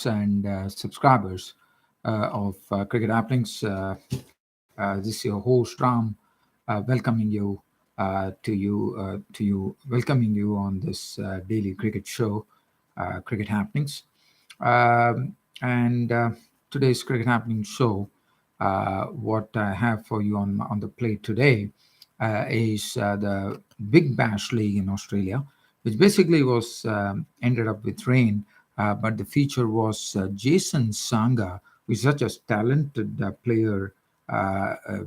and subscribers of Cricket Happenings. This is your host Ram, welcoming you welcoming you on this daily cricket show, Cricket Happenings. And Today's Cricket Happening show, what I have for you on the plate today is the Big Bash League in Australia, which basically was ended up with rain, but the feature was Jason Sangha, who is such a talented player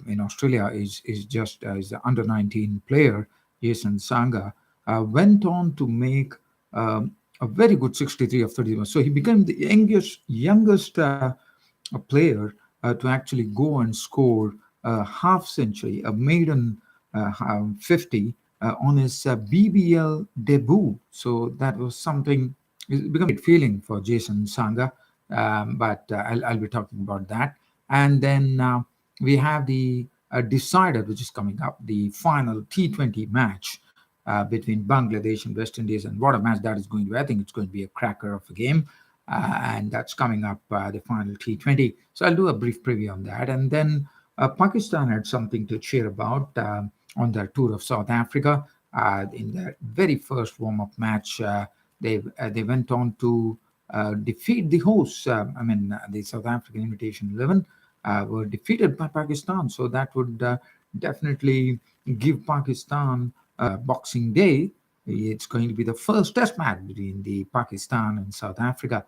in Australia, is just is the under 19 player. Jason Sangha went on to make a very good 63 of 31. So he became the youngest player to actually go and score a half century, a maiden 50 on his BBL debut. So that was something, it became a great feeling for Jason Sangha. I'll be talking about that. And then we have the decider, which is coming up, the final T20 match between Bangladesh and West Indies. And what a match that is going to be. I think it's going to be a cracker of a game. And that's coming up, the final T20. So I'll do a brief preview on that. And then Pakistan had something to cheer about on their tour of South Africa. In their very first warm-up match, they went on to defeat the hosts. The South African Invitation 11 were defeated by Pakistan. So that would definitely give Pakistan Boxing Day. It's going to be the first test match between the Pakistan and South Africa.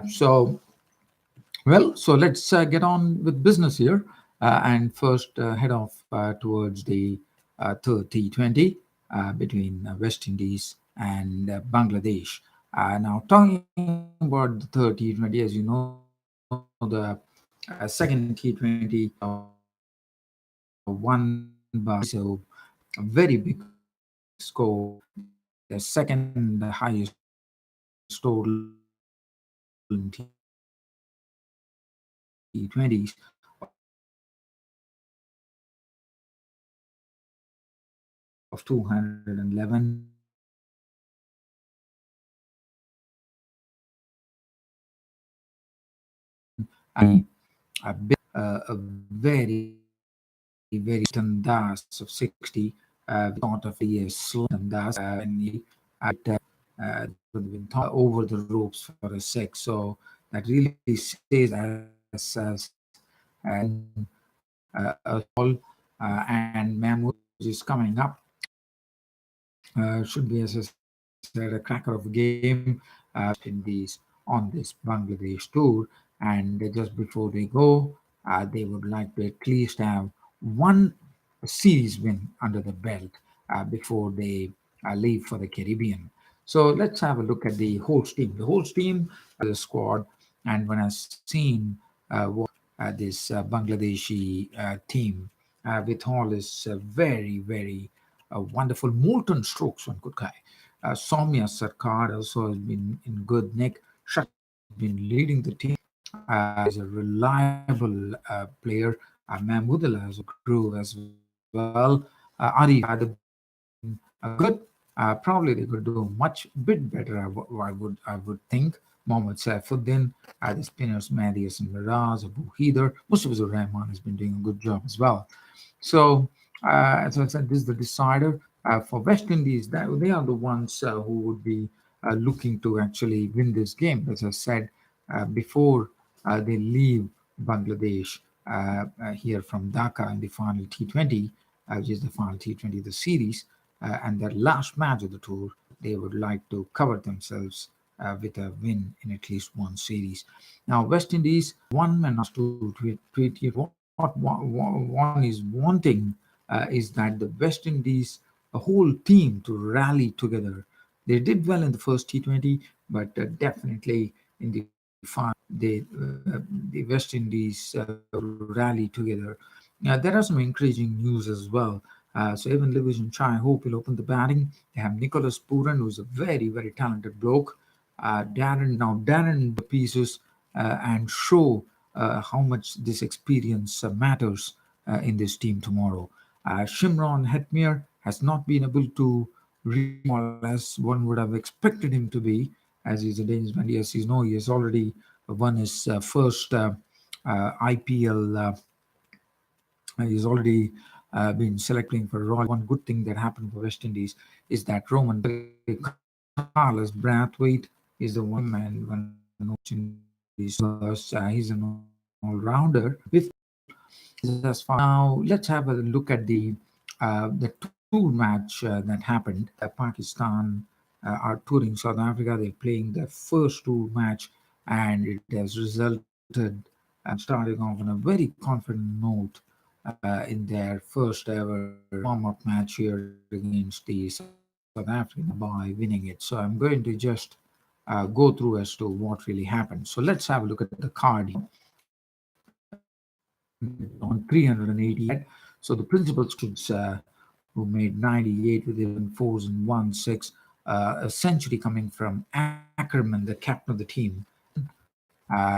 So let's get on with business here and first head off towards the third T20 between West Indies and Bangladesh. Now, talking about the third T20, as you know, the second T20 won by so a very big score, the second highest total in T20s of 211. A very, very Das of 60. We thought of the Das and he would have been over the ropes for a sec. So that really says as a ball and Mahmood is coming up. Should be, as I said, a cracker of a game in these on this Bangladesh tour. And just before they go, they would like to at least have one series win under the belt before they leave for the Caribbean. So let's have a look at the whole team. The whole team, the squad, and when I've seen what this Bangladeshi team with all his very, very wonderful molten strokes, one could say. Soumya Sarkar also has been in good nick. Shakti has been leading the team. Is a reliable player. Mahmoodullah has a groove as well. Arif had been good. Probably they could do much bit better. I would think. Mohammad Saifuddin, the spinners Marius and Miraz, Abu Heider, Mustafizur Rahman has been doing a good job as well. So, as I said, this is the decider for West Indies. They are the ones who would be looking to actually win this game. As I said before, they leave Bangladesh here from Dhaka in the final T20, which is the final T20 of the series, and their last match of the tour. They would like to cover themselves with a win in at least one series. Now, West Indies, one man has to tweet it. What one is wanting is that the West Indies, a whole team, to rally together. They did well in the first T20, but definitely in the final, the West Indies rally together. Now, there are some encouraging news as well. So even Livingston Chai, I hope will open the batting. They have Nicholas Puran, who's a very, very talented bloke. Darren the pieces and show how much this experience matters in this team tomorrow. Shimron Hetmir has not been able to reach as one would have expected him to be. as he's a Danish man. Yes, he has already won his first IPL. He's already been selecting for Royal. One good thing that happened for West Indies is that Carlos Brathwaite is the one man when he's an all-rounder with as far. Now let's have a look at the tour match that happened. Pakistan are touring South Africa. They're playing their first tour match, and it has resulted starting off on a very confident note in their first ever warm-up match here against the South African by winning it. So I'm going to just go through as to what really happened. So let's have a look at the card here. On 388. So the principal who made 98 with 11 fours and 1 6, a century coming from Ackerman, the captain of the team.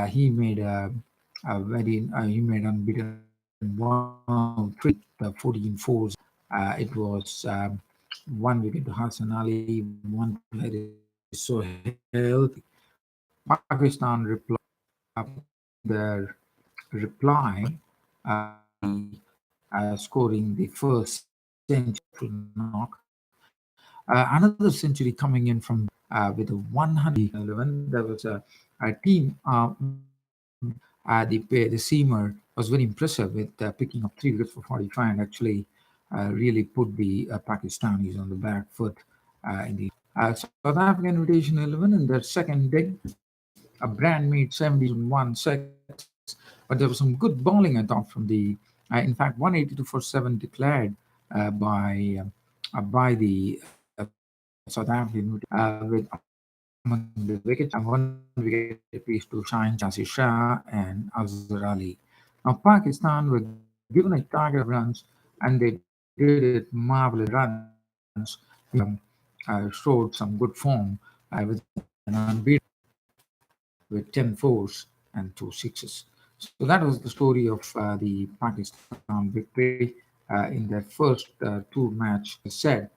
He made he made unbeaten 103, the 14 fours. It was 1 wicket to Hassan Ali, 1 to Harris Sohail. Pakistan replied their reply scoring the first century to knock. Another century coming in from with a 111. There was a team. The seamer was very impressive with picking up 3 wickets for 45 and actually really put the Pakistanis on the back foot in the South African Invitation 11 in their second dig. A brand made 70 in 1 6, but there was some good bowling I thought from in fact 182 for 7 declared by the South African with among the wickets and 1 wicket apiece to Shine Jasi Shah and Azhar Ali. Now Pakistan were given a target of runs and they did it marvelously. Showed some good form with an unbeaten with 10 fours and 2 6s. So that was the story of the Pakistan victory in their first tour match. As said,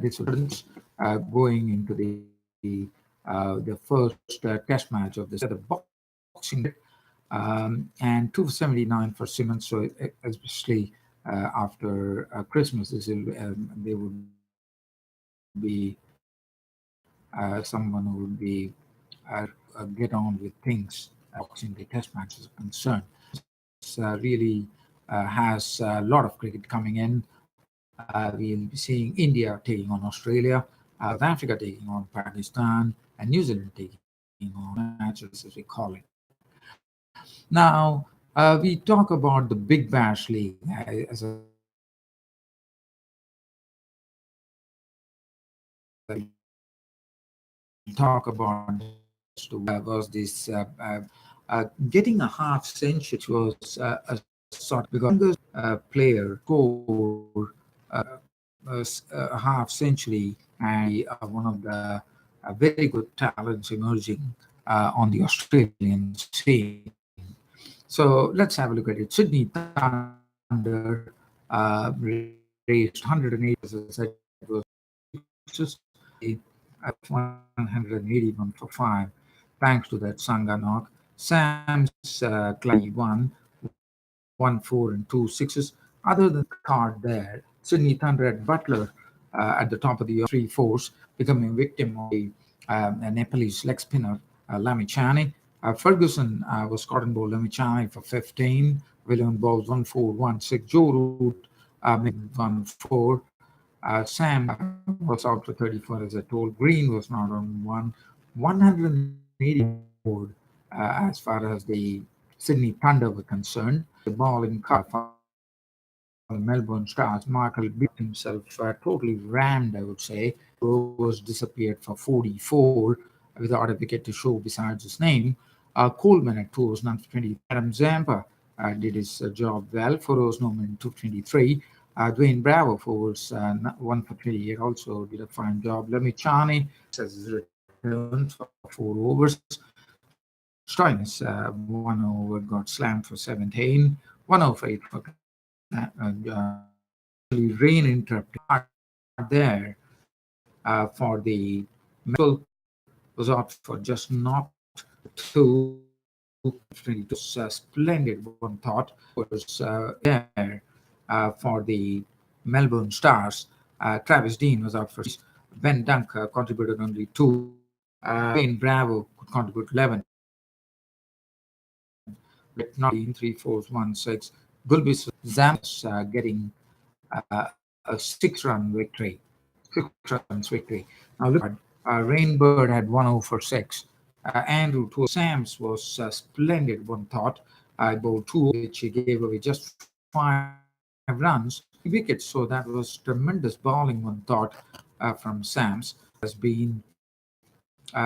this was going into the first test match of the boxing day. And 279 for Simmons. So especially after Christmas, they would be someone who would be get on with things boxing the test matches are concerned. Really has a lot of cricket coming in. We'll be seeing India taking on Australia, South Africa taking on Pakistan, and New Zealand taking on matches as we call it. Now, we talk about the Big Bash League. As I said, the Big Bash League we'll talk about was this getting a half century, which was a sort of because youngest player scored a half century and one of the very good talents emerging on the Australian scene. So let's have a look at it. Sydney Thunder raised 180, as I said, it was at 181 for 5, thanks to that Sangha knock. Sam's won 1 4 and 2 6s. Other than the card there, Sydney Thunder had Butler at the top of the 3 4s, becoming victim of a Nepalese leg spinner, Lamichani. Ferguson was caught and bowled Lamichani for 15. William balls 1 4 1 6. Joe Root made 1 4. Sam was out for 34, as I told. Green was not on 180 board as far as the Sydney Thunder were concerned. The ball in car for the Melbourne Stars. Michael beat himself, totally rammed, I would say. Overs disappeared for 44 without a wicket to show besides his name. Coleman at 2 overs, none for 23. Adam Zampa did his job well, 4 overs, no more than 223. Dwayne Bravo for 1 for 28 also did a fine job. Lemichani has his returns for 4 overs. Stoinis, 1 over got slammed for 17. 1 over 8 for rain interrupted there for the Melbourne was out for just not two. That was splendid, one thought. Was there for the Melbourne Stars. Travis Dean was out for 6. Ben Dunk contributed only 2. Wayne Bravo could contribute 11. With not 3 4 1 6. Gulbis Zambia getting a 6 run victory. 6 runs victory. Now look at Rainbird had 1 over 6. Andrew to Sams was splendid, one thought. Bowled 2, which he gave away just 5 runs, 3 wickets. So that was tremendous bowling, one thought, from Sams. Has been